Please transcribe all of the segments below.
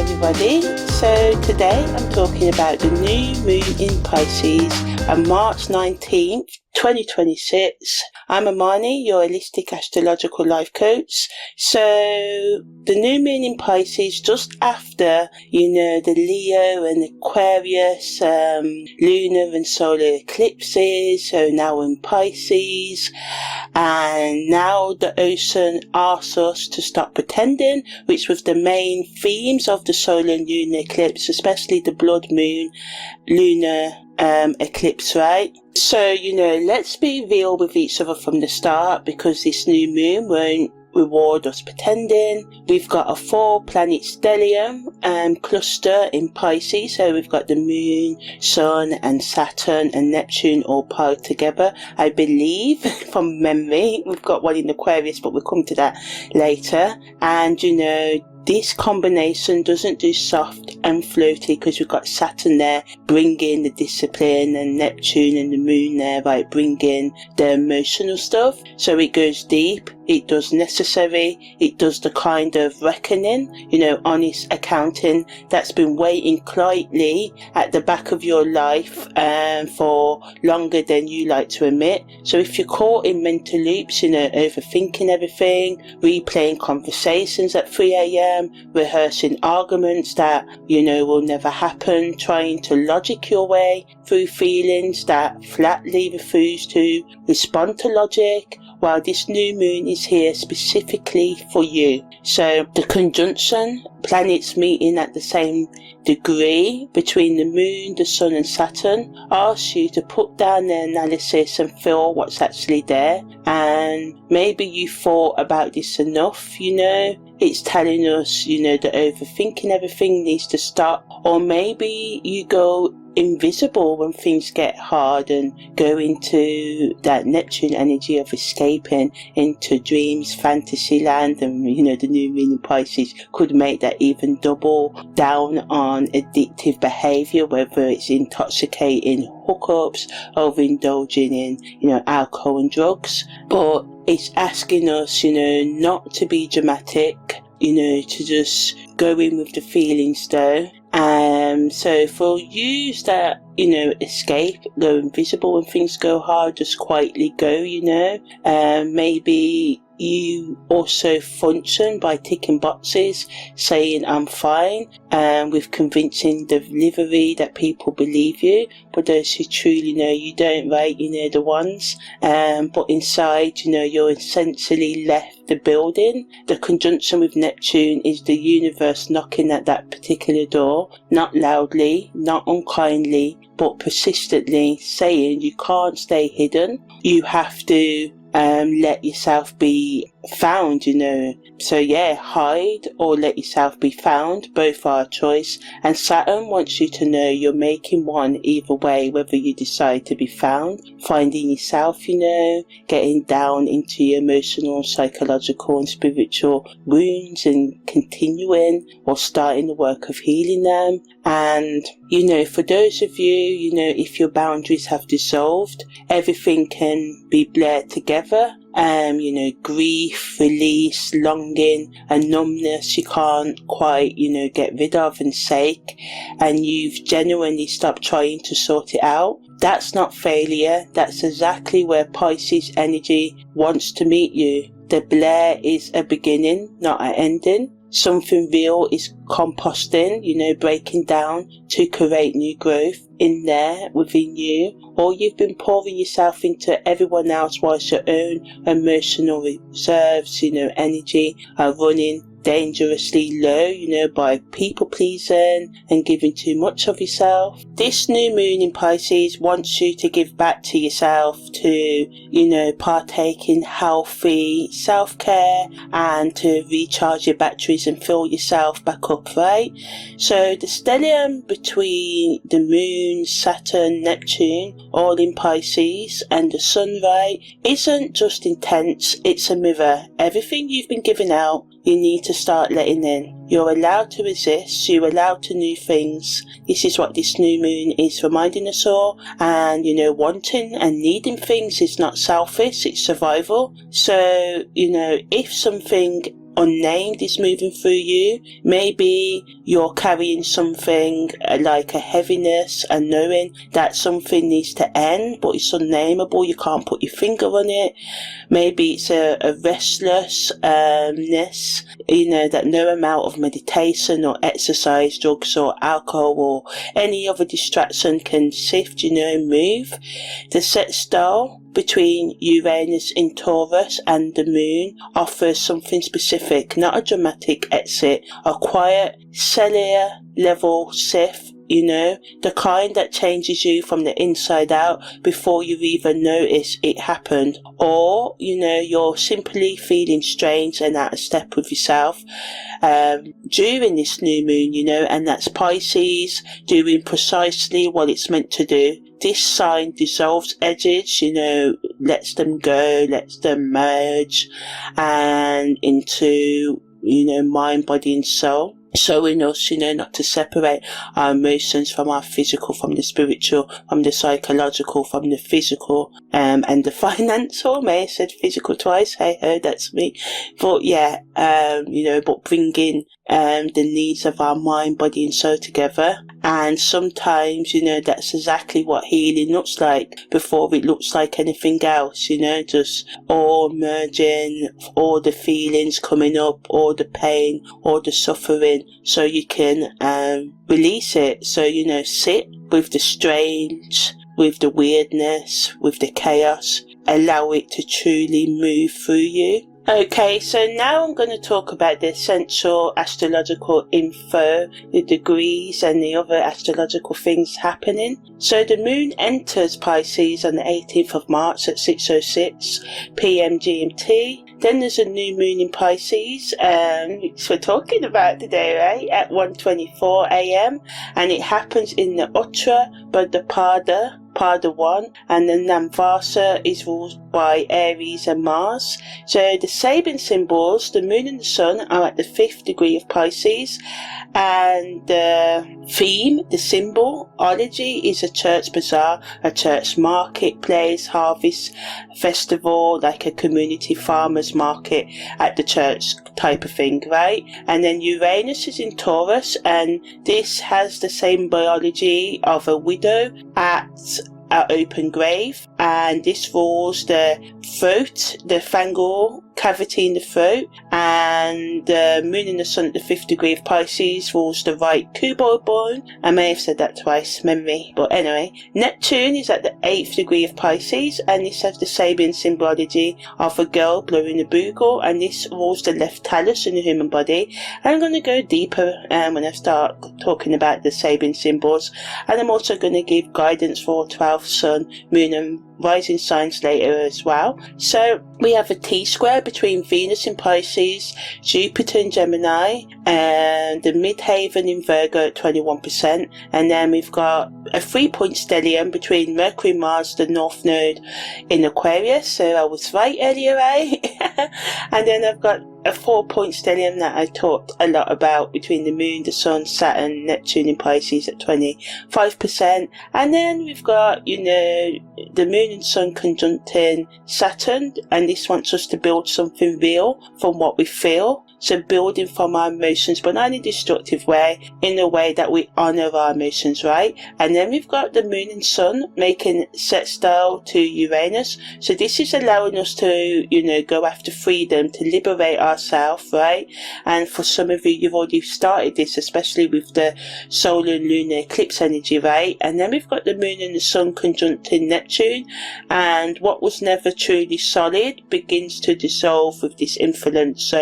everybody. So today I'm talking about the new moon in Pisces on March 19th, 2026. I'm Imani, your holistic astrological life coach. So the new moon in Pisces just after, the Leo and Aquarius lunar and solar eclipses. So now in Pisces, and now the ocean asks us to stop pretending, which was the main themes of the solar and lunar eclipse, especially the blood moon lunar eclipse, right? So, let's be real with each other from the start, because this new moon won't reward us pretending. We've got a 4-planet stellium cluster in Pisces, so we've got the moon, sun and Saturn and Neptune all piled together. I believe from memory we've got one in Aquarius, but we'll come to that later. And this combination doesn't do soft and floaty, because we've got Saturn there bringing the discipline, and Neptune and the moon there, right, bringing the emotional stuff. So it goes deep, it does necessary, it does the kind of reckoning, honest accounting that's been waiting quietly at the back of your life for longer than you like to admit. So if you're caught in mental loops, overthinking everything, replaying conversations at 3 a.m, rehearsing arguments that will never happen, trying to logic your way through feelings that flatly refuse to respond to logic, well, this new moon is here specifically for you. So the conjunction, planets meeting at the same degree between the moon, the sun and Saturn, asks you to put down the analysis and feel what's actually there. And maybe you thought about this enough, it's telling us, that overthinking everything needs to stop. Or maybe you go invisible when things get hard and go into that Neptune energy of escaping into dreams, fantasy land, and the new moon in Pisces could make that even double down on addictive behavior, whether it's intoxicating hookups, overindulging in alcohol and drugs. But it's asking us, not to be dramatic, to just go in with the feelings though. So for you that, escape, go invisible when things go hard, just quietly go, maybe you also function by ticking boxes, saying I'm fine, with convincing delivery that people believe you. But those who truly know you don't, right, the ones. But inside, you're essentially left the building. The conjunction with Neptune is the universe knocking at that particular door, not loudly, not unkindly, but persistently, saying you can't stay hidden. You have to let yourself be found, So yeah, hide or let yourself be found, both are a choice. And Saturn wants you to know you're making one either way, whether you decide to be found, finding yourself, getting down into your emotional, psychological and spiritual wounds and continuing, or starting the work of healing them. And for those of you, if your boundaries have dissolved, everything can be blurred together. Grief, release, longing and numbness you can't quite, get rid of and sake, and you've genuinely stopped trying to sort it out. That's not failure. That's exactly where Pisces energy wants to meet you. The blur is a beginning, not an ending. Something real is composting, breaking down to create new growth in there within you. Or you've been pouring yourself into everyone else whilst your own emotional reserves, energy are running dangerously low, by people pleasing and giving too much of yourself. This new moon in Pisces wants you to give back to yourself, to, partake in healthy self-care and to recharge your batteries and fill yourself back up, right? So the stellium between the moon, Saturn, Neptune, all in Pisces, and the sun, right, isn't just intense, it's a mirror. Everything you've been giving out, you need to start letting in. You're allowed to resist, you're allowed to new things. This is what this new moon is reminding us all. And, wanting and needing things is not selfish, it's survival. So, if something unnamed is moving through you. Maybe you're carrying something like a heaviness and knowing that something needs to end, but it's unnameable. You can't put your finger on it. Maybe it's a restlessness, that no amount of meditation or exercise, drugs or alcohol or any other distraction can shift, move. The set style between Uranus in Taurus and the moon offers something specific, not a dramatic exit, a quiet, cellular level shift, the kind that changes you from the inside out before you even notice it happened. Or, you're simply feeling strange and out of step with yourself during this new moon, and that's Pisces doing precisely what it's meant to do. This sign dissolves edges, lets them go, lets them merge and into, mind, body and soul. Showing us, not to separate our emotions from our physical, from the spiritual, from the psychological, from the physical, and the financial. May have said physical twice. Hey ho, that's me. But yeah, but bringing the needs of our mind, body and soul together. And sometimes, that's exactly what healing looks like before it looks like anything else, just all merging, all the feelings coming up, all the pain, all the suffering, so you can release it. So, sit with the strange, with the weirdness, with the chaos, allow it to truly move through you. Okay, so now I'm going to talk about the essential astrological info, the degrees and the other astrological things happening. So the moon enters Pisces on the 18th of March at 6:06 p.m. GMT. Then there's a new moon in Pisces, which we're talking about today, right? At 1:24 a.m. And it happens in the Uttar Bhadrapada, Pada 1, and the Namvasa is ruled by Aries and Mars. So the Sabian symbols, the moon and the sun, are at the 5th degree of Pisces, and the theme, the symbolology, is a church bazaar, a church marketplace, harvest festival, like a community farmers market at the church type of thing, right? And then Uranus is in Taurus, and this has the same biology of a widow at an open grave, and this rules the throat, the pharyngeal cavity in the throat, and the moon and the sun at the 5th degree of Pisces rules the right cuboid bone. I may have said that twice, memory, but anyway. Neptune is at the 8th degree of Pisces, and this has the Sabian symbology of a girl blowing a bugle, and this rules the left talus in the human body. And I'm going to go deeper when I start talking about the Sabian symbols, and I'm also going to give guidance for 12th sun, moon and rising signs later as well. So we have a T-square between Venus in Pisces, Jupiter in Gemini, and the midhaven in Virgo at 21%. And then we've got a 3-point stellium between Mercury and Mars, the North Node in Aquarius. So I was right earlier, right? And then I've got a 4-point stellium that I talked a lot about between the Moon, the Sun, Saturn, Neptune in Pisces at 25%. And then we've got, the Moon and Sun conjuncting Saturn, and this wants us to build something real from what we feel. So building from our emotions, but not in a destructive way, in a way that we honour our emotions, right? And then we've got the Moon and Sun making sextile to Uranus. So this is allowing us to, go after freedom, to liberate ourselves, right? And for some of you, you've already started this, especially with the solar and lunar eclipse energy, right? And then we've got the Moon and the Sun conjuncting Neptune, and what was never truly solid begins to dissolve with this influence.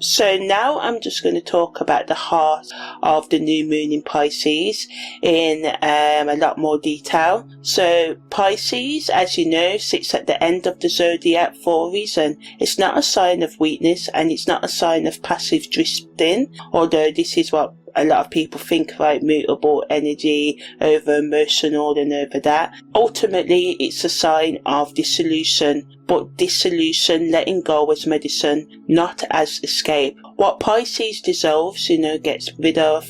So now I'm just going to talk about the heart of the new moon in Pisces in a lot more detail. So Pisces, as you know, sits at the end of the zodiac for a reason. It's not a sign of weakness, and it's not a sign of passive drifting, although this is what a lot of people think, right? Mutable energy, over emotional and over that. Ultimately, it's a sign of dissolution, but dissolution, letting go as medicine, not as escape. What Pisces dissolves, gets rid of,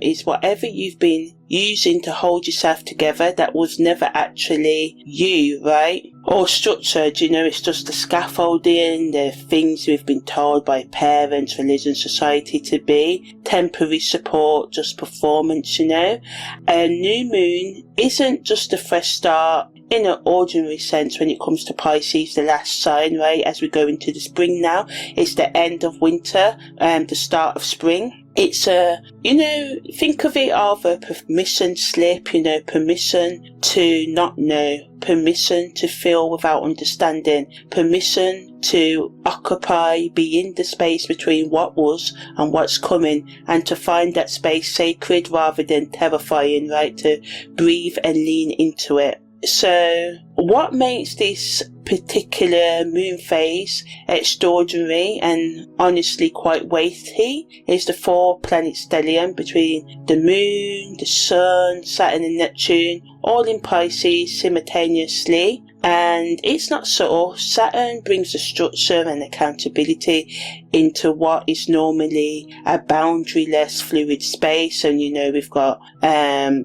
is whatever you've been using to hold yourself together that was never actually you, right? Or structured, it's just the scaffolding, the things we've been told by parents, religion, society to be, temporary support, just performance, A new moon isn't just a fresh start in an ordinary sense when it comes to Pisces, the last sign, right? As we go into the spring now, it's the end of winter and the start of spring. It's think of it of a permission slip, permission to not know, permission to feel without understanding, permission to occupy, be in the space between what was and what's coming, and to find that space sacred rather than terrifying, right? To breathe and lean into it. So what makes this particular moon phase extraordinary and honestly quite weighty is the 4-planet stellium between the moon, the sun, Saturn and Neptune, all in Pisces simultaneously. And it's not subtle. Saturn brings the structure and accountability into what is normally a boundaryless fluid space. And we've got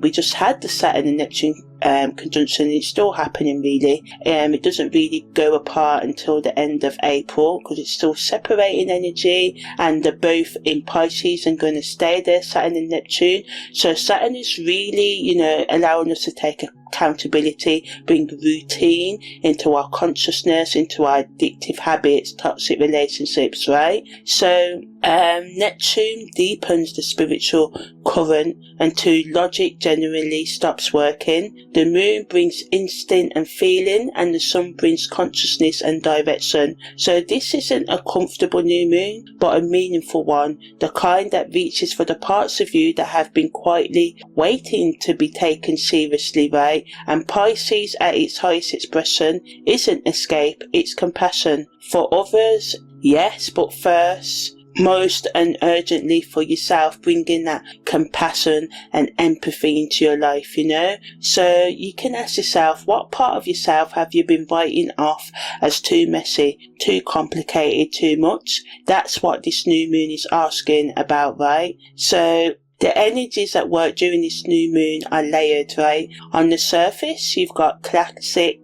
we just had the Saturn and Neptune conjunction, and it's still happening really. It doesn't really go apart until the end of April because it's still separating energy, and they're both in Pisces and going to stay there, Saturn and Neptune. So Saturn is really allowing us to take accountability, bring routine into our consciousness, into our addictive habits, toxic relationships, right? So Neptune deepens the spiritual current until logic generally stops working. The moon brings instinct and feeling, and the sun brings consciousness and direction. So this isn't a comfortable new moon, but a meaningful one, the kind that reaches for the parts of you that have been quietly waiting to be taken seriously, right? And Pisces at its highest expression isn't escape, it's compassion. For others, yes, but first, most and urgently for yourself, bringing that compassion and empathy into your life, So you can ask yourself, what part of yourself have you been writing off as too messy, too complicated, too much? That's what this new moon is asking about, right? So the energies at work during this new moon are layered, right? On the surface, you've got classic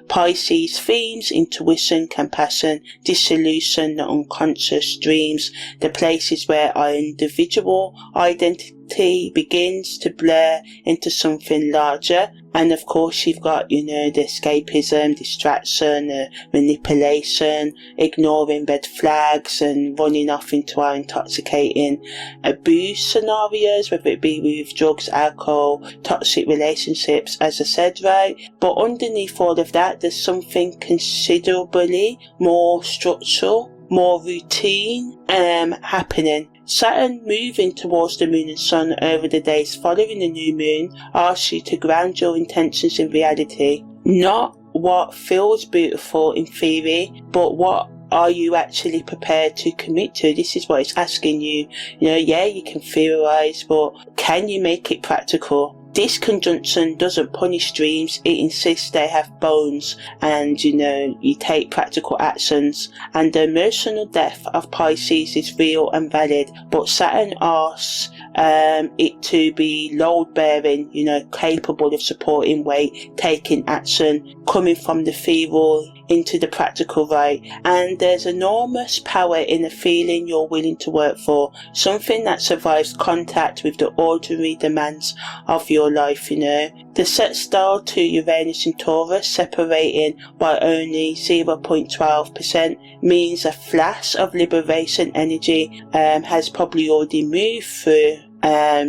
Pisces themes, intuition, compassion, dissolution, the unconscious, dreams, the places where our individual identity begins to blur into something larger. And of course you've got, the escapism, distraction, manipulation, ignoring red flags and running off into our intoxicating abuse scenarios, whether it be with drugs, alcohol, toxic relationships, as I said, right? But underneath all of that, there's something considerably more structural, more routine happening. Saturn moving towards the moon and sun over the days following the new moon asks you to ground your intentions in reality. Not what feels beautiful in theory, but what are you actually prepared to commit to? This is what it's asking you. You can theorize, but can you make it practical? This conjunction doesn't punish dreams, it insists they have bones, and you take practical actions. And the emotional depth of Pisces is real and valid, but Saturn asks it to be load bearing, capable of supporting weight, taking action, coming from the ethereal into the practical, right? And there's enormous power in a feeling you're willing to work for, something that survives contact with the ordinary demands of your life, The set style to Uranus in Taurus, separating by only 0.12%, means a flash of liberation energy has probably already moved through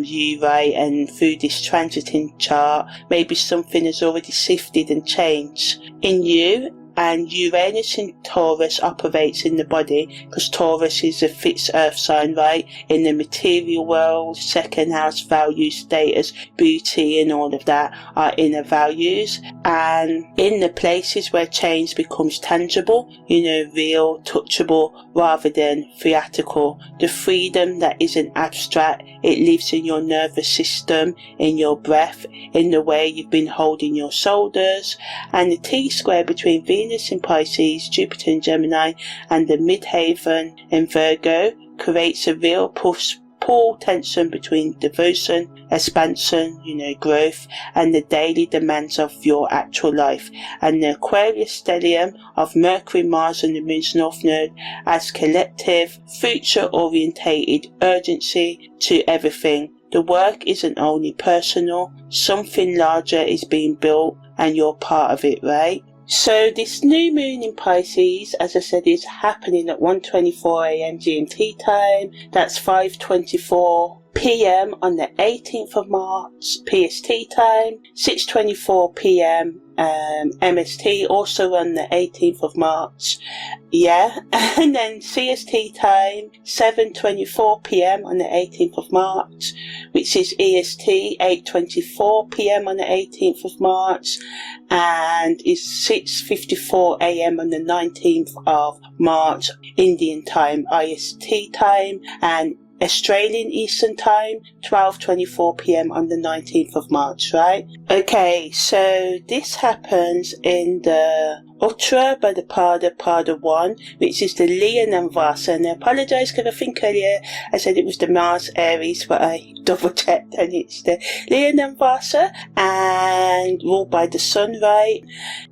you, right? And through this transiting chart, maybe something has already shifted and changed in you. And Uranus in Taurus operates in the body, because Taurus is a fixed earth sign, right? In the material world, second house values, status, beauty and all of that are inner values. And in the places where change becomes tangible, real, touchable, rather than theatrical. The freedom that isn't abstract, it lives in your nervous system, in your breath, in the way you've been holding your shoulders. And the T-square between Venus in Pisces, Jupiter in Gemini, and the midheaven in Virgo creates a real pull tension between devotion, expansion, growth, and the daily demands of your actual life. And the Aquarius stellium of Mercury, Mars, and the Moon's North Node as collective, future-orientated urgency to everything. The work isn't only personal, something larger is being built and you're part of it, right? So this new moon in Pisces, as I said, is happening at 1:24 a.m. GMT time. That's 5:24 p.m. on the 18th of March PST time, 6:24 p.m. MST, also on the 18th of March. And then CST time, 7:24 p.m. on the 18th of March, which is EST, 8:24 p.m. on the 18th of March, and is 6:54 a.m. on the 19th of March, Indian time, IST time, and Australian Eastern Time, 12:24 p.m. on the 19th of March, right? Okay, so this happens in the Uttarabhadrapada 1, which is the Leonine Vasa. And I apologise because I think earlier I said it was the Mars Aries, but I double checked and it's the Leonine Vasa and ruled by the Sun, right?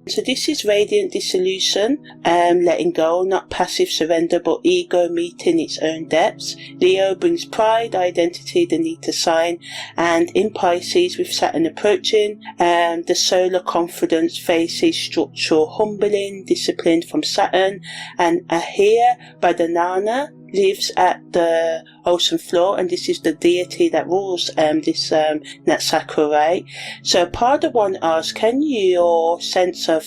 So this is radiant dissolution, letting go, not passive surrender, but ego meeting its own depths. Leo brings pride, identity, the need to shine, and in Pisces with Saturn approaching, the solar confidence faces structural humbling, discipline from Saturn, and Ahira Badanana lives at the ocean floor, and this is the deity that rules this Nakakstra, right? So Pada 1 asks, can your sense of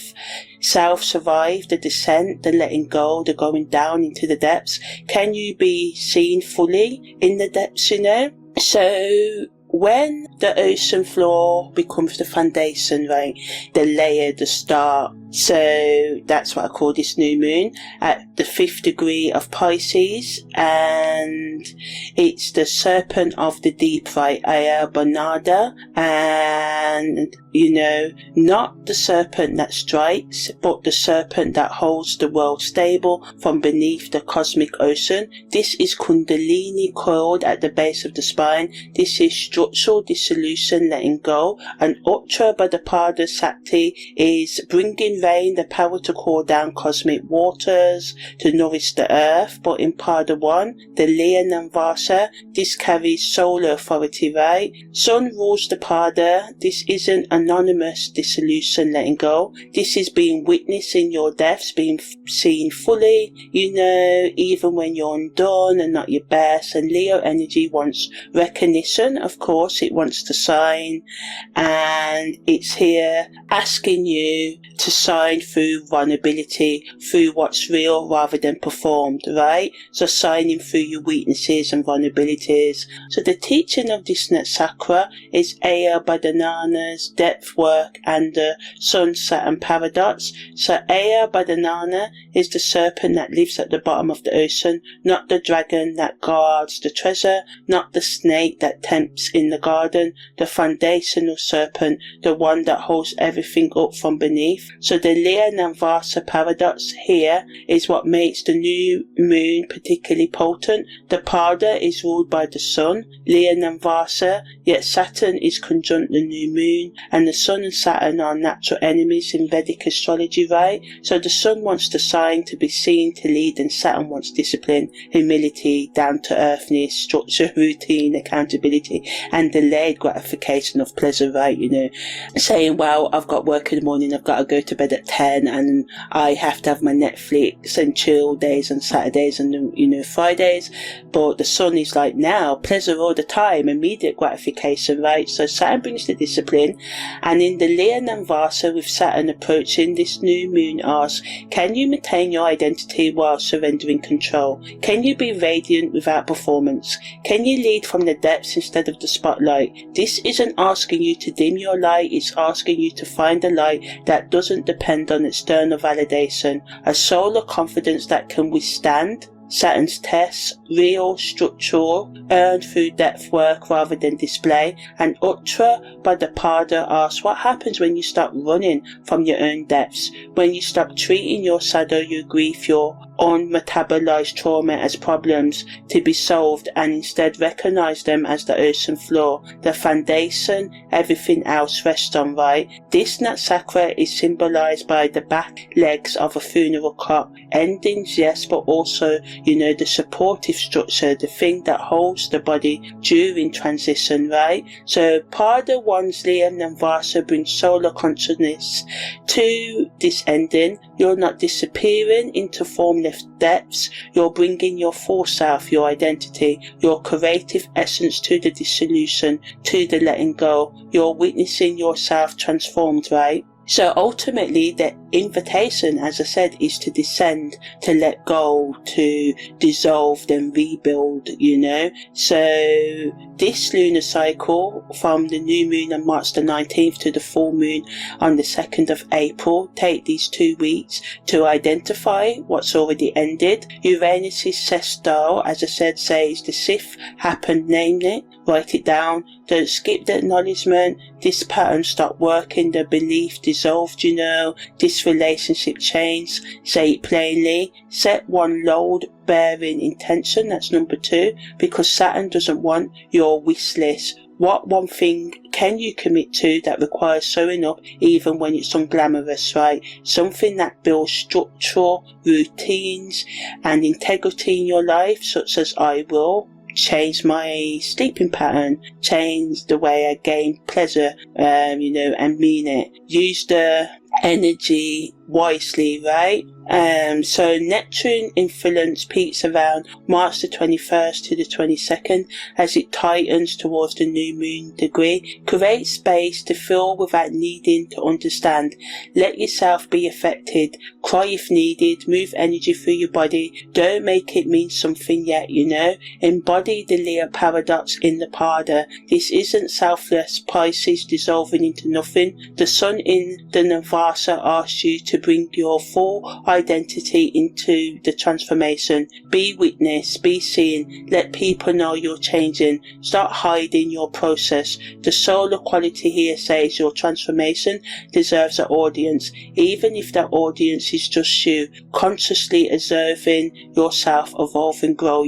self survive the descent, the letting go, the going down into the depths? Can you be seen fully in the depths, So when the ocean floor becomes the foundation, right, the layer, the start, so that's what I call this new moon at the 5th degree of Pisces, and it's the serpent of the deep, right, Aya Banada, and not the serpent that strikes, but the serpent that holds the world stable from beneath the cosmic ocean. This is Kundalini coiled at the base of the spine. This is structural dissolution, letting go. And Uttarabhadrapada Sakti is bringing rain, the power to call down cosmic waters, to nourish the earth. But in Pada 1, the Leonine Vasa, this carries solar authority, right? Sun rules the Pada. This isn't anonymous dissolution, letting go. This is being witnessed in your deaths, being seen fully, even when you're undone and not your best. And Leo energy wants recognition, of course, it wants to sign, and it's here asking you to sign through vulnerability, through what's real rather than performed, right? So signing through your weaknesses and vulnerabilities. So the teaching of this Nakakstra is Aya Badanana's depth work and the Sun-Saturn paradox. So Aya Badanana is the serpent that lives at the bottom of the ocean, not the dragon that guards the treasure, not the snake that tempts in the garden, the foundational serpent, the one that holds everything up from beneath. So the Leonine Vasa paradox here is what makes the new moon particularly potent. The Pada is ruled by the Sun, Leonine Vasa, yet Saturn is conjunct the new moon, and the Sun and Saturn are natural enemies in Vedic astrology, right? So the Sun wants the sign to be seen, to lead, and Saturn wants discipline, humility, down-to-earthness, structure, routine, accountability, and delayed gratification of pleasure, right? Saying, well, I've got work in the morning, I've got to go to bed at 10, and I have to have my Netflix and chill days on Saturdays and Fridays. But the Sun is like, now pleasure all the time, immediate gratification, right? So Saturn brings the discipline, and in the Leonine Vasa with Saturn approaching, this new moon asks, can you maintain your identity while surrendering control? Can you be radiant without performance? Can you lead from the depths instead of the spotlight? This isn't asking you to dim your light, it's asking you to find a light that doesn't depend on external validation, a solar confidence that can withstand Saturn's tests, real, structural, earned through depth work rather than display. And Uttarabhadrapada asks, what happens when you stop running from your own depths? When you stop treating your shadow, your grief, your unmetabolized trauma as problems to be solved and instead recognize them as the ocean floor, the foundation everything else rests on, right? This Nakakstra is symbolized by the back legs of a funeral cot. Endings, yes, but also, the supportive structure, the thing that holds the body during transition, right? So Pada 1's Liam and Vasa brings solar consciousness to this ending. You're not disappearing into formless depths. You're bringing your full self, your identity, your creative essence to the dissolution, to the letting go. You're witnessing yourself transformed, right? So ultimately the invitation, as I said, is to descend, to let go, to dissolve, then rebuild, So this lunar cycle from the new moon on March the 19th to the full moon on the 2nd of April, take these 2 weeks to identify what's already ended. Uranus's sextile, as I said, says the Sith happened, name it, write it down, don't skip the acknowledgement. This pattern stopped working, the belief dissolved, this relationship changed. Say it plainly. Set one load bearing intention, that's number 2, because Saturn doesn't want your wish list. What one thing can you commit to that requires showing up even when it's unglamorous, right? Something that builds structural routines and integrity in your life, such as I will change my sleeping pattern, change the way I gain pleasure, and mean it. Use the energy wisely, right? So Neptune influence peaks around March the 21st to the 22nd as it tightens towards the new moon degree. Create space to feel without needing to understand. Let yourself be affected. Cry if needed. Move energy through your body. Don't make it mean something yet, Embody the Leo paradox in the Pada. This isn't selfless Pisces dissolving into nothing. The sun in the Navasa asks you to bring your full identity into the transformation. Be witness, be seen, let people know you're changing. Start hiding your process. The solar quality here says your transformation deserves an audience, even if that audience is just you, consciously observing yourself evolve and grow,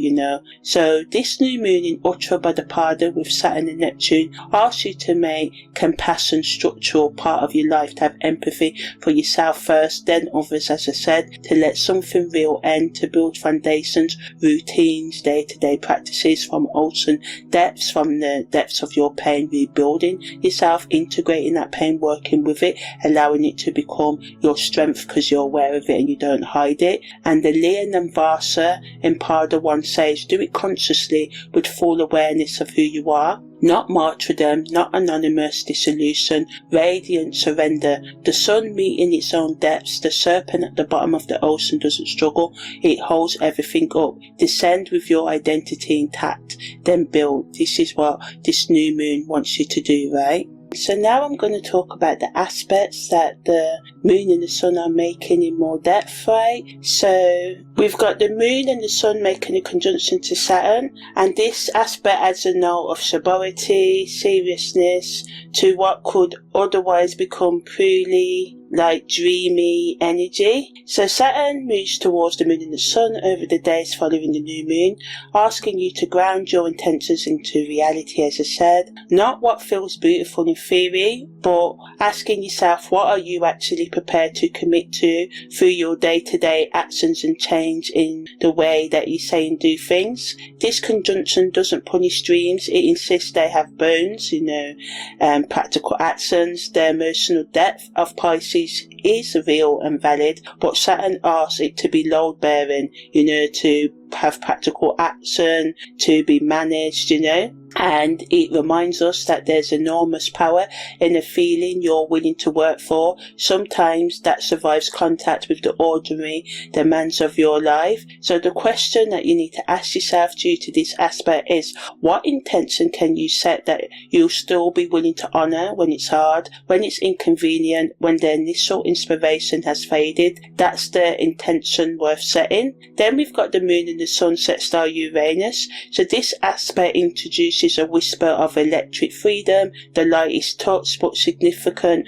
So this new moon in Uttarabhadrapada with Saturn and Neptune asks you to make compassion structural part of your life, to have empathy for yourself first, then others, as I said, to let something real end, to build foundations, routines, day-to-day practices from ocean depths, from the depths of your pain, rebuilding yourself, integrating that pain, working with it, allowing it to become your strength because you're aware of it and you don't hide it. And the Leon and Vasa in Pada 1 says, do it consciously with full awareness of who you are. Not martyrdom, not anonymous dissolution, radiant surrender. The sun meeting its own depths. The serpent at the bottom of the ocean doesn't struggle. It holds everything up. Descend with your identity intact, then build. This is what this new moon wants you to do, right? So now I'm going to talk about the aspects that the moon and the sun are making in more depth, right? So we've got the moon and the sun making a conjunction to Saturn, and this aspect adds a note of sobriety, seriousness to what could otherwise become purely like dreamy energy. So Saturn moves towards the moon and the sun over the days following the new moon, asking you to ground your intentions into reality, as I said. Not what feels beautiful in theory, but asking yourself, what are you actually prepared to commit to through your day-to-day actions and change in the way that you say and do things. This conjunction doesn't punish dreams, it insists they have bones, practical actions. The emotional depth of Pisces is real and valid, but Saturn asks it to be load-bearing, to have practical action, to be managed, and it reminds us that there's enormous power in a feeling you're willing to work for. Sometimes that survives contact with the ordinary demands of your life. So the question that you need to ask yourself due to this aspect is, what intention can you set that you'll still be willing to honour when it's hard, when it's inconvenient, when the initial inspiration has faded? That's the intention worth setting. Then we've got the moon and the sun sextile Uranus. So this aspect introduces is a whisper of electric freedom. The light is touch but significant,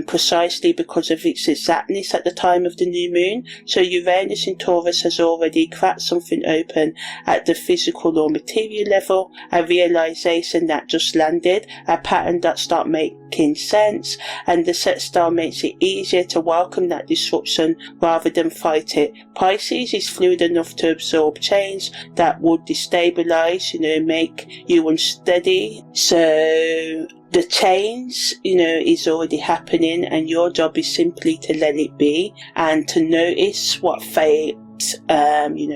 precisely because of its exactness at the time of the new moon. So Uranus in Taurus has already cracked something open at the physical or material level, a realization that just landed, a pattern that start making sense, and the set star makes it easier to welcome that disruption rather than fight it. Pisces is fluid enough to absorb change that would destabilize, make you unsteady. So the change, is already happening, and your job is simply to let it be and to notice what fate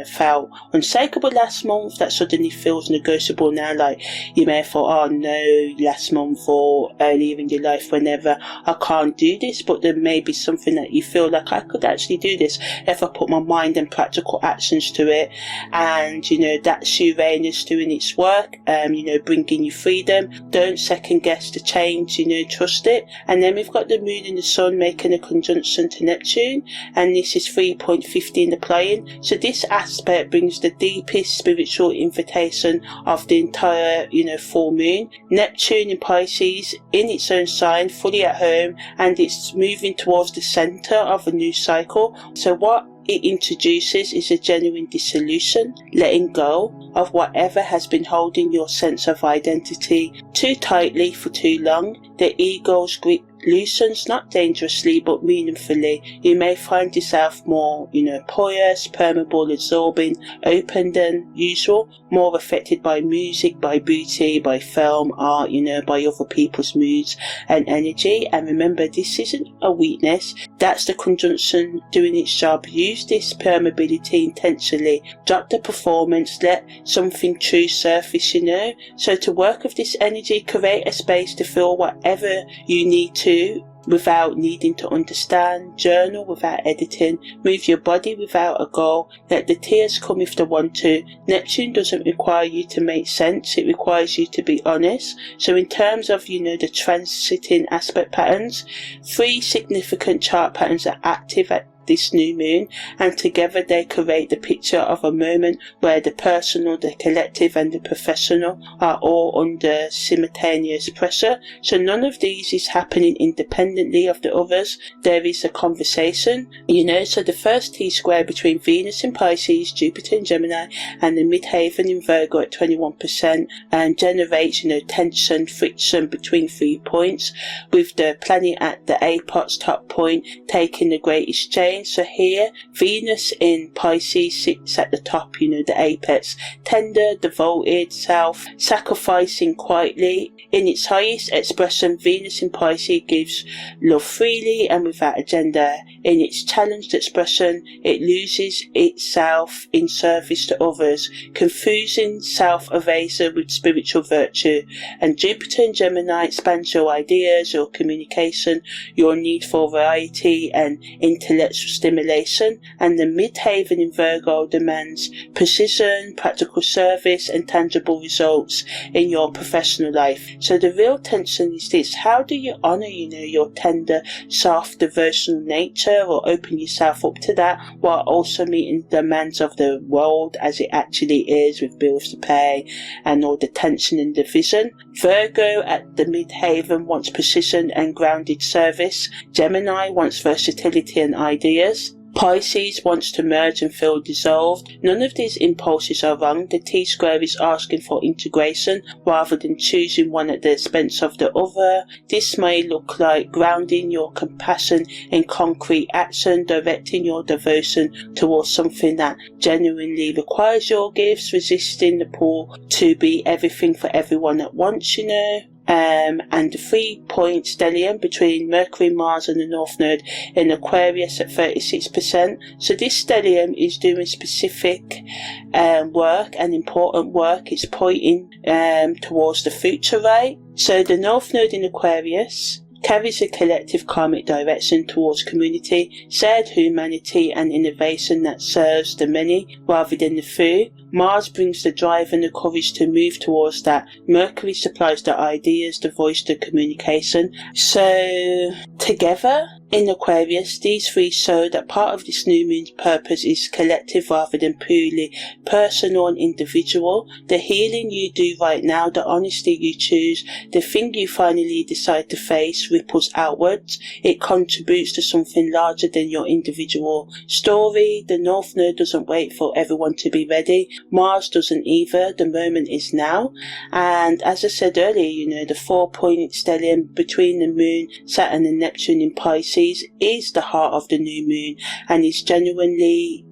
felt unshakable last month that suddenly feels negotiable now. Like you may have thought, oh no, last month or earlier in your life, whenever, I can't do this, but there may be something that you feel like I could actually do this if I put my mind and practical actions to it. And that's Uranus doing its work, bringing you freedom. Don't second guess the change, trust it. And then we've got the moon and the sun making a conjunction to Neptune, and this is 3.15 the plane. So this aspect brings the deepest spiritual invitation of the entire, full moon. Neptune in Pisces, in its own sign, fully at home, and it's moving towards the center of a new cycle. So what it introduces is a genuine dissolution, letting go of whatever has been holding your sense of identity too tightly for too long. The ego's grip loosens, not dangerously but meaningfully. You may find yourself more, poised, permeable, absorbing, open than usual, more affected by music, by beauty, by film, art, by other people's moods and energy. And remember, this isn't a weakness, that's the conjunction doing its job. Use this permeability intentionally. Drop the performance, let something true surface, So to work with this energy, create a space to feel whatever you need to without needing to understand. Journal without editing. Move your body without a goal. Let the tears come if they want to. Neptune doesn't require you to make sense, it requires you to be honest. So in terms of the transiting aspect patterns, 3 significant chart patterns are active at this new moon, and together they create the picture of a moment where the personal, the collective and the professional are all under simultaneous pressure. So none of these is happening independently of the others. There is a conversation, so the first T-square between Venus in Pisces, Jupiter in Gemini and the midheaven in Virgo at 21% and generates tension, friction between 3 points, with the planet at the apex top point taking the greatest change. So here Venus in Pisces sits at the top, the apex, tender, devoted, self-sacrificing quietly. In its highest expression, Venus in Pisces gives love freely and without agenda. In its challenged expression, it loses itself in service to others, confusing self-erasure with spiritual virtue. And Jupiter in Gemini expands your ideas, your communication, your need for variety and intellectual stimulation. And the midheaven in Virgo demands precision, practical service and tangible results in your professional life. So the real tension is this: how do you honor your tender, soft, devotional nature, or open yourself up to that, while also meeting the demands of the world as it actually is, with bills to pay and all the tension and division? Virgo at the midheaven wants precision and grounded service. Gemini wants versatility and ideas. Pisces wants to merge and feel dissolved. None of these impulses are wrong. The T-square is asking for integration rather than choosing one at the expense of the other. This may look like grounding your compassion in concrete action, directing your devotion towards something that genuinely requires your gifts, resisting the pull to be everything for everyone at once, and the 3-point stellium between Mercury, Mars and the North Node in Aquarius at 36%. So this stellium is doing specific work and important work. It's pointing towards the future, right? So the North Node in Aquarius carries a collective karmic direction towards community, shared humanity and innovation that serves the many rather than the few. Mars brings the drive and the courage to move towards that. Mercury supplies the ideas, the voice, the communication. So together in Aquarius, these three show that part of this new moon's purpose is collective rather than purely personal and individual. The healing you do right now, the honesty you choose, the thing you finally decide to face ripples outwards. It contributes to something larger than your individual story. The North Node doesn't wait for everyone to be ready. Mars doesn't either. The moment is now. And as I said earlier, the 4-point stellium between the moon, Saturn and Neptune in Pisces is the heart of the new moon, and is genuinely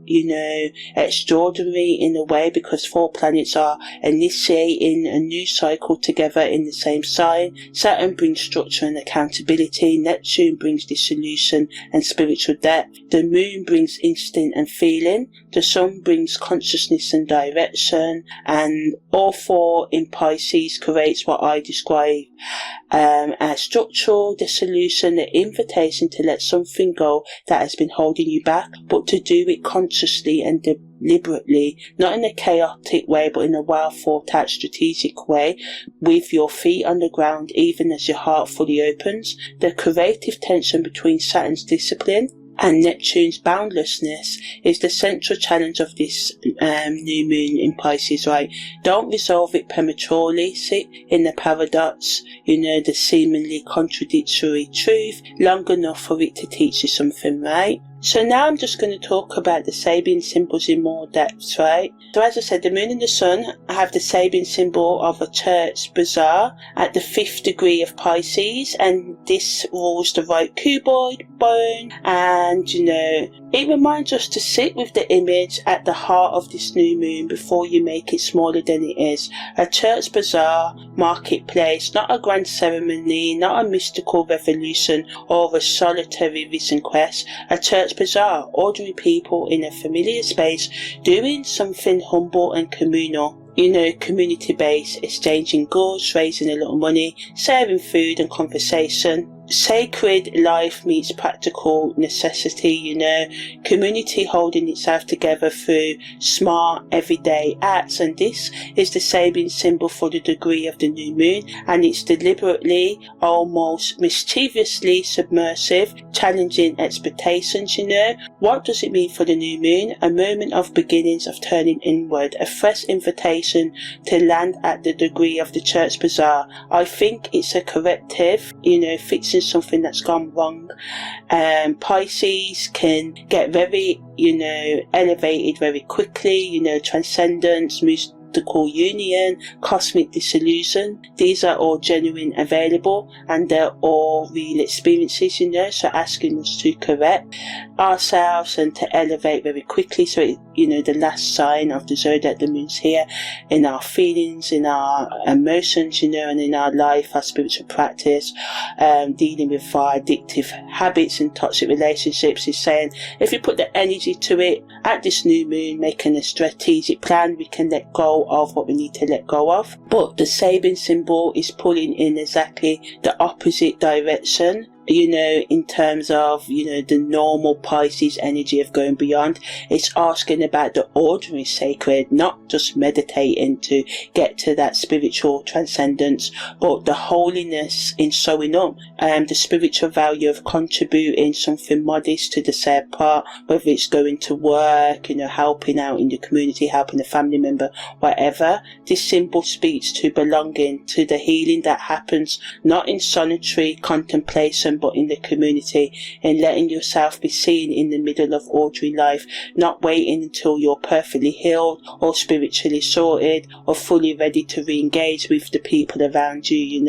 extraordinary in a way, because 4 planets are initiating a new cycle together in the same sign. Saturn brings structure and accountability. Neptune brings dissolution and spiritual depth. The moon brings instinct and feeling. The sun brings consciousness and direction. And all 4 in Pisces creates what I describe as structural dissolution, the invitation to let something go that has been holding you back, but to do it consciously and deliberately, not in a chaotic way, but in a well thought out strategic way, with your feet on the ground, even as your heart fully opens. The creative tension between Saturn's discipline and Neptune's boundlessness is the central challenge of this new moon in Pisces, right? Don't resolve it prematurely. Sit in the paradox, the seemingly contradictory truth, long enough for it to teach you something, right? So now I'm just going to talk about the Sabian symbols in more depth, right? So as I said, the moon and the sun have the Sabian symbol of a church bazaar at the 5th degree of Pisces, and this rules the right cuboid bone, and it reminds us to sit with the image at the heart of this new moon before you make it smaller than it is. A church bazaar, marketplace, not a grand ceremony, not a mystical revolution or a solitary vision quest. A church bazaar, ordinary people in a familiar space doing something humble and communal. Community based, exchanging goods, raising a little money, sharing food and conversation. Sacred life meets practical necessity, community holding itself together through smart everyday acts, and this is the Sabian symbol for the degree of the new moon, and it's deliberately, almost mischievously submersive, challenging expectations. What does it mean for the new moon? A moment of beginnings, of turning inward, a fresh invitation to land at the degree of the church bazaar. I think it's a corrective, fixing something that's gone wrong. Pisces can get very, elevated very quickly, transcendence, mystical union, cosmic dissolution. These are all genuine, available, and they're all real experiences, so asking us to correct ourselves and to elevate very quickly. So the last sign of the zodiac, the moon's here in our feelings, in our emotions, and in our life, our spiritual practice, dealing with our addictive habits and toxic relationships, is saying if you put the energy to it at this new moon, making a strategic plan, we can let go of what we need to let go of. But the Sabian symbol is pulling in exactly the opposite direction, in terms of, the normal Pisces energy of going beyond. It's asking about the ordinary sacred, not just meditating to get to that spiritual transcendence, but the holiness in showing up, the spiritual value of contributing something modest to the sad part, whether it's going to work, helping out in the community, helping a family member, whatever. This symbol speaks to belonging, to the healing that happens not in solitary contemplation, but in the community, in letting yourself be seen in the middle of ordinary life, not waiting until you're perfectly healed or spiritually sorted or fully ready to re-engage with the people around you,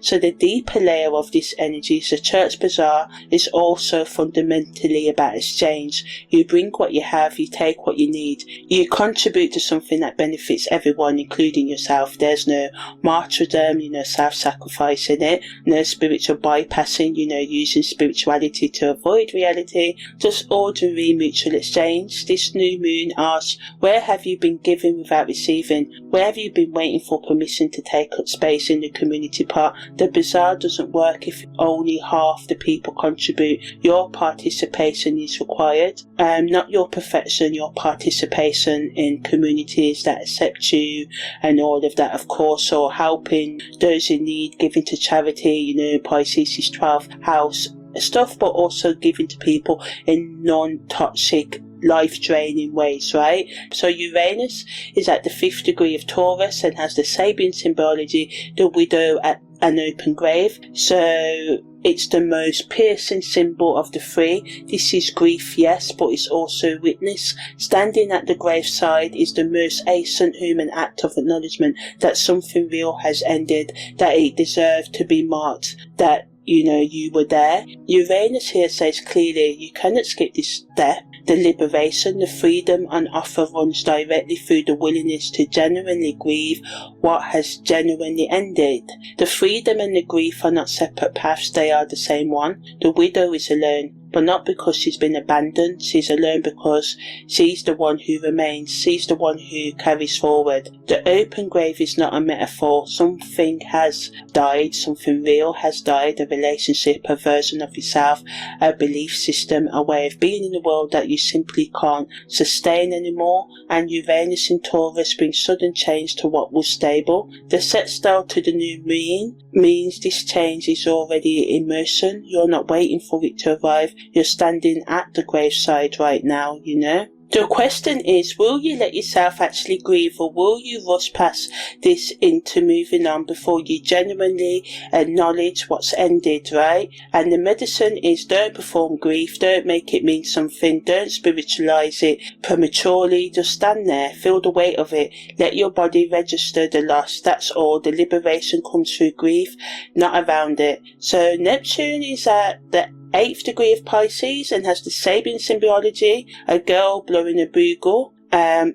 So the deeper layer of this energy is the church bazaar is also fundamentally about exchange. You bring what you have, you take what you need, you contribute to something that benefits everyone, including yourself. There's no martyrdom, self-sacrifice in it, no spiritual bypassing, using spirituality to avoid reality, just ordinary mutual exchange. This new moon asks, where have you been giving without receiving? Where have you been waiting for permission to take up space in the community part? The bazaar doesn't work if only half the people contribute. Your participation is required, not your perfection, your participation in communities that accept you and all of that, of course, or helping those in need, giving to charity, Pisces is 12th house stuff, but also giving to people in non-toxic, life-draining ways, right? So Uranus is at the 5th degree of Taurus and has the Sabian symbology, the widow at an open grave. So it's the most piercing symbol of the three. This is grief, yes, but it's also witness. Standing at the graveside is the most ancient human act of acknowledgement that something real has ended, that it deserved to be marked, that you were there. Uranus here says clearly, you cannot skip this step. The liberation, the freedom on offer runs directly through the willingness to genuinely grieve what has genuinely ended. The freedom and the grief are not separate paths, they are the same one. The widow is alone, but not because she's been abandoned. She's alone because she's the one who remains. She's the one who carries forward. The open grave is not a metaphor. Something has died, something real has died, a relationship, a version of yourself, a belief system, a way of being in the world that you simply can't sustain anymore. And Uranus in Taurus brings sudden change to what was stable. The sextile to the new moon means this change is already in motion. You're not waiting for it to arrive. You're standing at the graveside right now, The question is, will you let yourself actually grieve, or will you rush past this into moving on before you genuinely acknowledge what's ended, right? And the medicine is, don't perform grief, don't make it mean something, don't spiritualize it prematurely, just stand there, feel the weight of it, let your body register the loss, that's all. The liberation comes through grief, not around it. So Neptune is at the 8th degree of Pisces and has the Sabian symbology. A girl blowing a bugle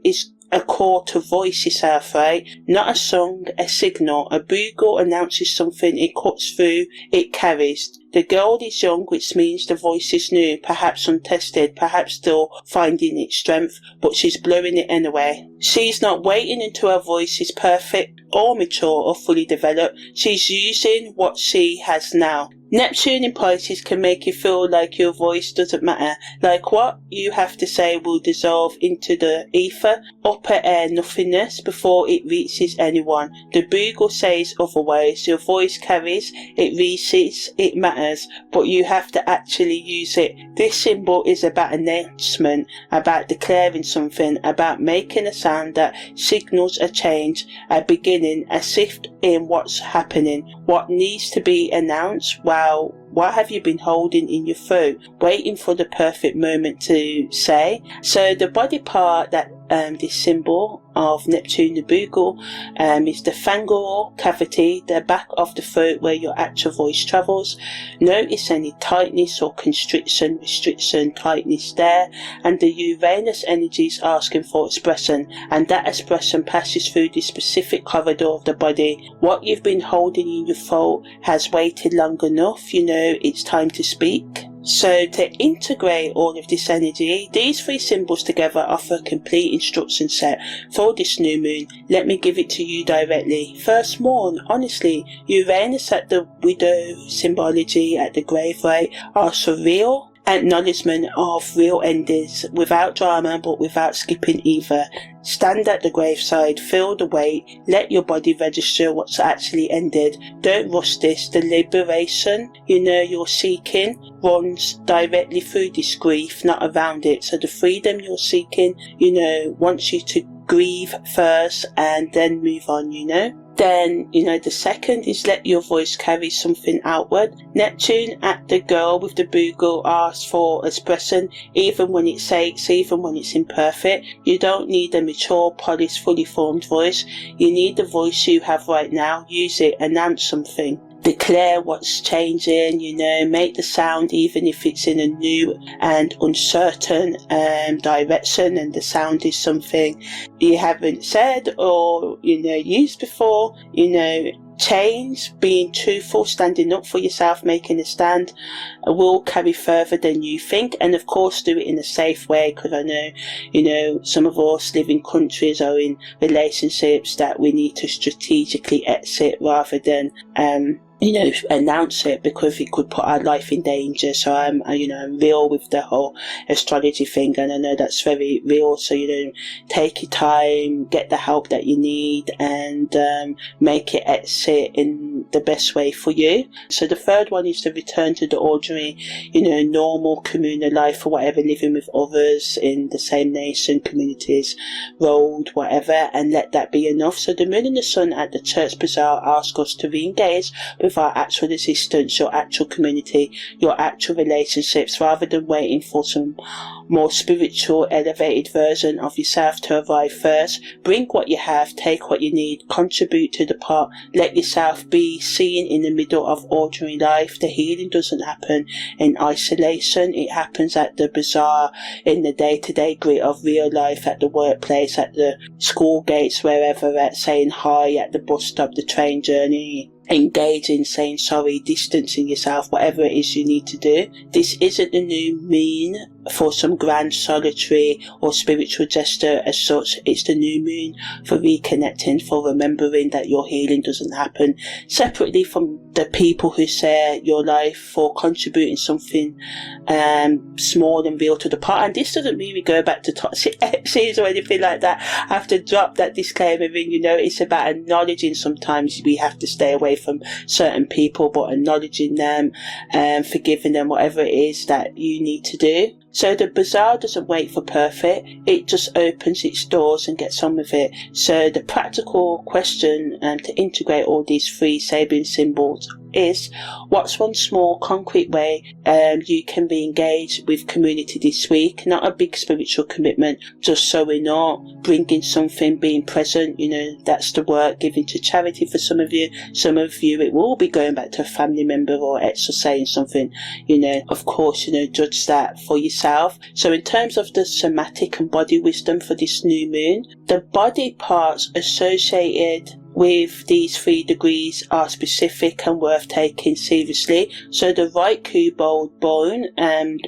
is a call to voice yourself, right? Not a song, a signal. A bugle announces something, it cuts through, it carries. The girl is young, which means the voice is new, perhaps untested, perhaps still finding its strength, but she's blowing it anyway. She's not waiting until her voice is perfect or mature or fully developed. She's using what she has now. Neptune in Pisces can make you feel like your voice doesn't matter, like what you have to say will dissolve into the ether, upper air nothingness before it reaches anyone. The bugle says otherwise. Your voice carries, it reaches, it matters, but you have to actually use it. This symbol is about announcement, about declaring something, about making a sound that signals a change, a beginning, a shift in what's happening, what needs to be announced. Wow, what have you been holding in your throat, waiting for the perfect moment to say? So the body part that this symbol of Neptune, the bugle, is the pharyngeal cavity, the back of the throat where your actual voice travels. Notice any tightness or constriction, restriction, tightness there, and the Uranus energy is asking for expression, and that expression passes through the specific corridor of the body. What you've been holding in your throat has waited long enough, it's time to speak. So to integrate all of this energy, these three symbols together offer a complete instruction set for this new moon. Let me give it to you directly. First one, honestly, Uranus at the widow symbology at the grave, right, are surreal acknowledgement of real endings, without drama but without skipping either. Stand at the graveside, feel the weight, let your body register what's actually ended. Don't rush this. The liberation you're seeking runs directly through this grief, not around it. So the freedom you're seeking, wants you to grieve first and then move on, Then, the second is let your voice carry something outward. Neptune at the girl with the bugle asks for expression, even when it aches, even when it's imperfect. You don't need a mature, polished, fully formed voice. You need the voice you have right now. Use it, announce something. Declare what's changing, make the sound even if it's in a new and uncertain direction, and the sound is something you haven't said or, used before, change, being truthful, standing up for yourself, making a stand will carry further than you think. And of course, do it in a safe way, because I know, some of us live in countries or in relationships that we need to strategically exit rather than announce it, because it could put our life in danger. So I'm real with the whole astrology thing, and I know that's very real. So take your time, get the help that you need, and make it exit in the best way for you. So the third one is to return to the ordinary, normal communal life or whatever, living with others in the same nation, communities, road, whatever, and let that be enough. So the moon and the sun at the church bazaar ask us to re-engage with our actual existence, your actual community, your actual relationships, rather than waiting for some more spiritual, elevated version of yourself to arrive first. Bring what you have, take what you need, contribute to the pot, let yourself be seen in the middle of ordinary life. The healing doesn't happen in isolation, it happens at the bazaar, in the day-to-day grit of real life, at the workplace, at the school gates, wherever, at saying hi at the bus stop, the train journey, engaging, saying sorry, distancing yourself, whatever it is you need to do. This isn't the new moon for some grand solitary or spiritual gesture as such. It's the new moon for reconnecting, for remembering that your healing doesn't happen separately from the people who share your life, for contributing something small and real to the pot. And this doesn't really go back to toxic exes or anything like that. I have to drop that disclaimer in. It's about acknowledging sometimes we have to stay away from certain people, but acknowledging them and forgiving them, whatever it is that you need to do. So the bazaar doesn't wait for perfect, it just opens its doors and gets on with it. So the practical question to integrate all these three Sabian symbols is, what's one small concrete way you can be engaged with community this week? Not a big spiritual commitment, just showing up, bringing something, being present. That's the work, giving to charity for some of you. Some of you it will be going back to a family member or extra saying something. Of course, judge that for yourself. So in terms of the somatic and body wisdom for this new moon, the body parts associated with these 3 degrees are specific and worth taking seriously. So the right cuboid bone,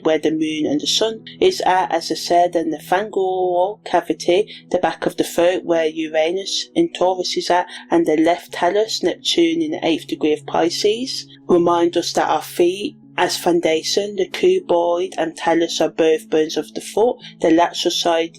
where the moon and the sun is at, as I said, and the pharyngeal cavity, the back of the throat where Uranus in Taurus is at, and the left talus, Neptune in the 8th degree of Pisces, remind us that our feet as foundation, the cuboid and talus are both bones of the foot, the lateral side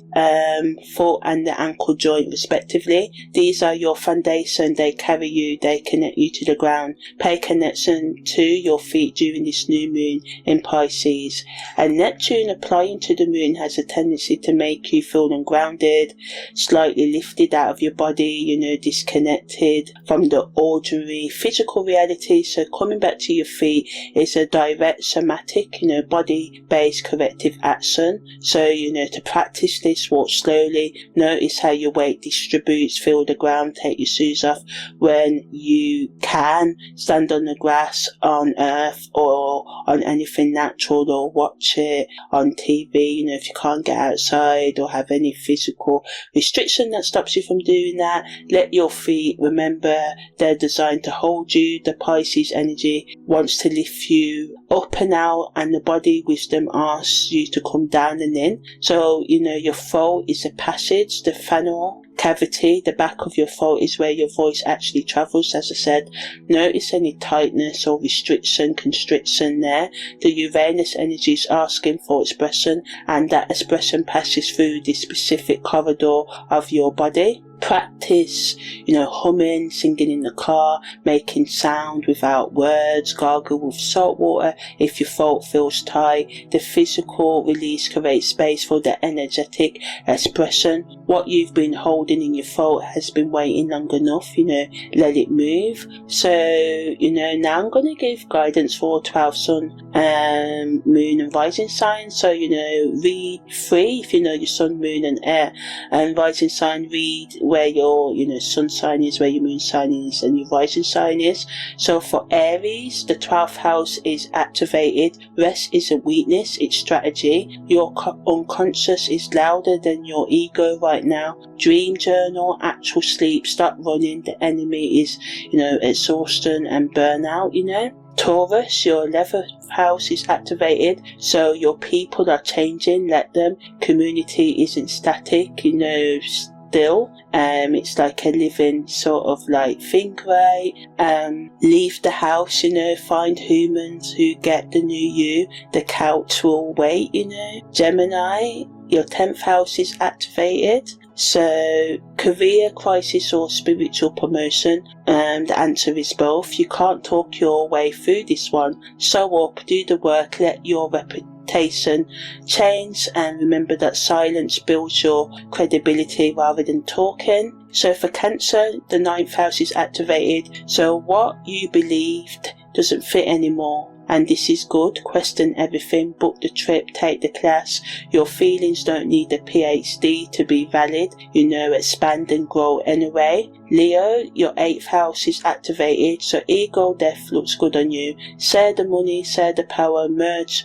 foot and the ankle joint respectively. These are your foundation, they carry you, they connect you to the ground. Pay connection to your feet during this new moon in Pisces. And Neptune applying to the moon has a tendency to make you feel ungrounded, slightly lifted out of your body, disconnected from the ordinary physical reality. So coming back to your feet is a direct somatic, body-based corrective action. So, to practice this, walk slowly, notice how your weight distributes, feel the ground, take your shoes off. When you can, stand on the grass, on earth, or on anything natural, or watch it on TV, if you can't get outside or have any physical restriction that stops you from doing that. Let your feet, remember, they're designed to hold you. The Pisces energy wants to lift you up and out, and the body wisdom asks you to come down and in. So, your throat is a passage, the pharyngeal cavity, the back of your throat is where your voice actually travels. As I said, notice any tightness or restriction, constriction there. The Uranus energy is asking for expression, and that expression passes through this specific corridor of your body. Practice, humming, singing in the car, making sound without words, gargle with salt water if your throat feels tight. The physical release creates space for the energetic expression. What you've been holding in your throat has been waiting long enough, let it move. So, now I'm going to give guidance for 12 sun, moon and rising signs. So, read 3 if you know your sun, moon and air, and rising sign, read where your sun sign is, where your moon sign is, and your rising sign is. So for Aries, the 12th house is activated. Rest is a weakness, it's strategy. Your unconscious is louder than your ego right now. Dream journal, actual sleep, stop running. The enemy is exhaustion and burnout. Taurus, your 11th house is activated, so your people are changing, let them. Community isn't static, still. It's like a living sort of like thing, right? Leave the house, find humans who get the new you. The couch will wait, Gemini, your 10th house is activated. So, career crisis or spiritual promotion, the answer is both. You can't talk your way through this one. Show up, do the work, let your reputation change, and remember that silence builds your credibility rather than talking. So for Cancer, the 9th house is activated. So what you believed doesn't fit anymore. And this is good. Question everything, book the trip, take the class. Your feelings don't need a PhD to be valid. Expand and grow anyway. Leo, your 8th house is activated, so ego death looks good on you. Share the money, share the power, merge,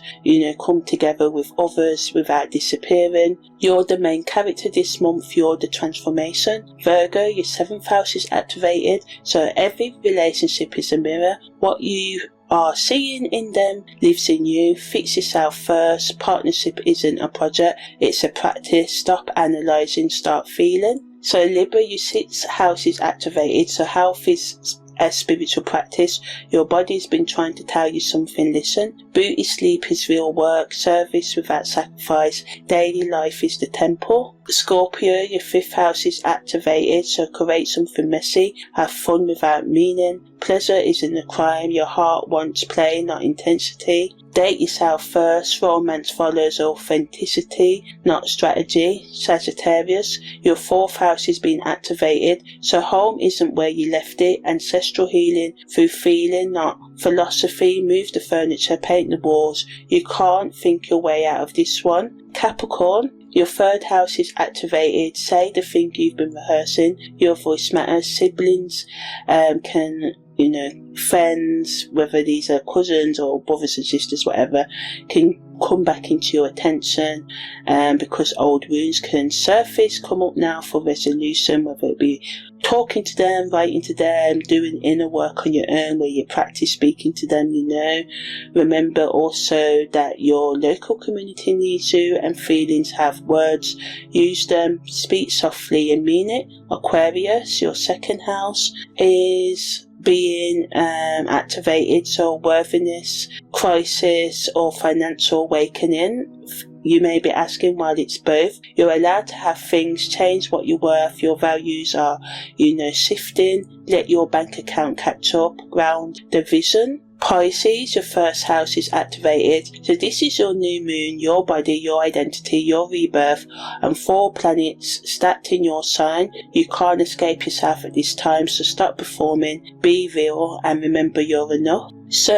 come together with others without disappearing. You're the main character this month, you're the transformation. Virgo, your 7th house is activated, so every relationship is a mirror. What you are seeing in them lives in you. Fix yourself first. Partnership isn't a project, it's a practice. Stop analysing, start feeling. So Libra, your 6th house is activated, so health is a spiritual practice. Your body's been trying to tell you something, listen. Booty sleep is real work, service without sacrifice, daily life is the temple. Scorpio, your 5th house is activated, so create something messy, have fun without meaning. Pleasure isn't a crime, your heart wants play, not intensity. Date yourself first, romance follows authenticity, not strategy. Sagittarius, your 4th house is being activated, so home isn't where you left it. Ancestral healing through feeling, not philosophy. Move the furniture, paint the walls. You can't think your way out of this one. Capricorn, your 3rd house is activated. Say the thing you've been rehearsing. Your voice matters. Siblings can, friends, whether these are cousins or brothers and sisters, whatever, can come back into your attention, because old wounds can surface, come up now for resolution, whether it be talking to them, writing to them, doing inner work on your own where you practice speaking to them. Remember also that your local community needs you, and feelings have words. Use them, speak softly and mean it. Aquarius, your 2nd house is being activated, so worthiness, crisis or financial awakening. You may be asking, while it's both. You're allowed to have things change what you're worth. Your values are, shifting. Let your bank account catch up. Ground the vision. Pisces, your 1st house is activated, so this is your new moon, your body, your identity, your rebirth, and 4 planets stacked in your sign. You can't escape yourself at this time, so stop performing, be real, and remember you're enough. So,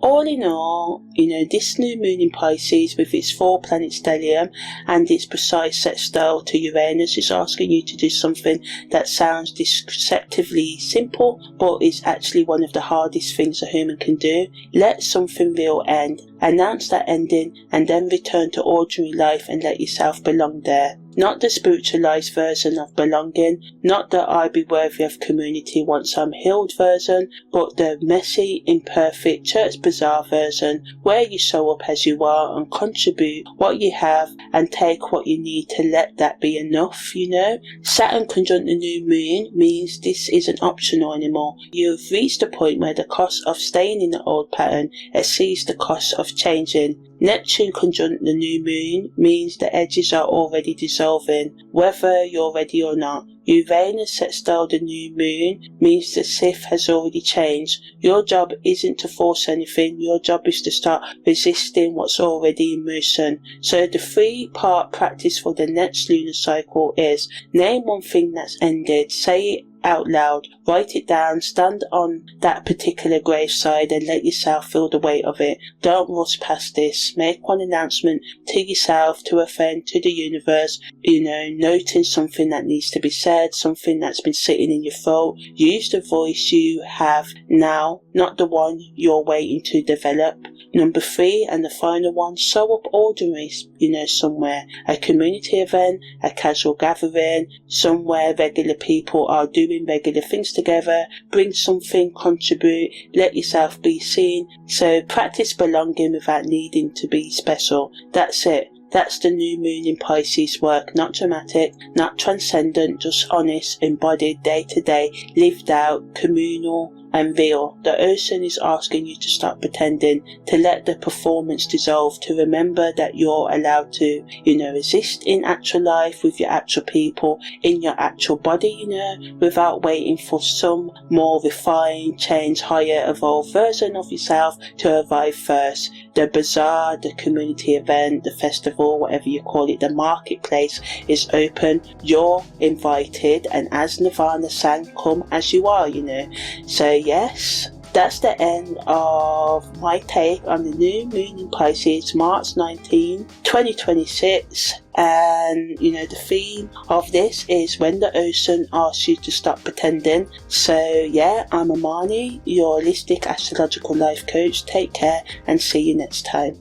all in all, this new moon in Pisces with its 4-planet stellium and its precise sextile to Uranus is asking you to do something that sounds deceptively simple, but is actually one of the hardest things a human can do. Let something real end. Announce that ending and then return to ordinary life and let yourself belong there. Not the spiritualized version of belonging, not the I be worthy of community once I'm healed version, but the messy, imperfect, church bazaar version where you show up as you are and contribute what you have and take what you need to let that be enough, Saturn conjunct the new moon means this isn't optional anymore. You've reached a point where the cost of staying in the old pattern exceeds the cost of changing. Neptune conjunct the new moon means the edges are already dissolving, whether you're ready or not. Uranus sextile the new moon means the shift has already changed. Your job isn't to force anything, your job is to start resisting what's already in motion. So the 3-part practice for the next lunar cycle is: name one thing that's ended, say it out loud. Write it down, stand on that particular graveside and let yourself feel the weight of it. Don't rush past this. Make one announcement to yourself, to a friend, to the universe, noting something that needs to be said, something that's been sitting in your throat. Use the voice you have now, not the one you're waiting to develop. Number 3, and the final one, show up ordinary, somewhere. A community event, a casual gathering, somewhere regular people are doing regular things together. Bring something, contribute, let yourself be seen. So practice belonging without needing to be special. That's it. That's the new moon in Pisces work. Not dramatic, not transcendent, just honest, embodied, day to day, lived out, communal and real. The ocean is asking you to stop pretending, to let the performance dissolve, to remember that you're allowed to, exist in actual life with your actual people, in your actual body, without waiting for some more refined, changed, higher, evolved version of yourself to arrive first. The bazaar, the community event, the festival, whatever you call it, the marketplace is open. You're invited, and as Nirvana sang, come as you are, So yes, that's the end of my take on the new moon in Pisces, March 19, 2026. And the theme of this is when the ocean asks you to stop pretending. So yeah, I'm Imani, your holistic astrological life coach. Take care and see you next time.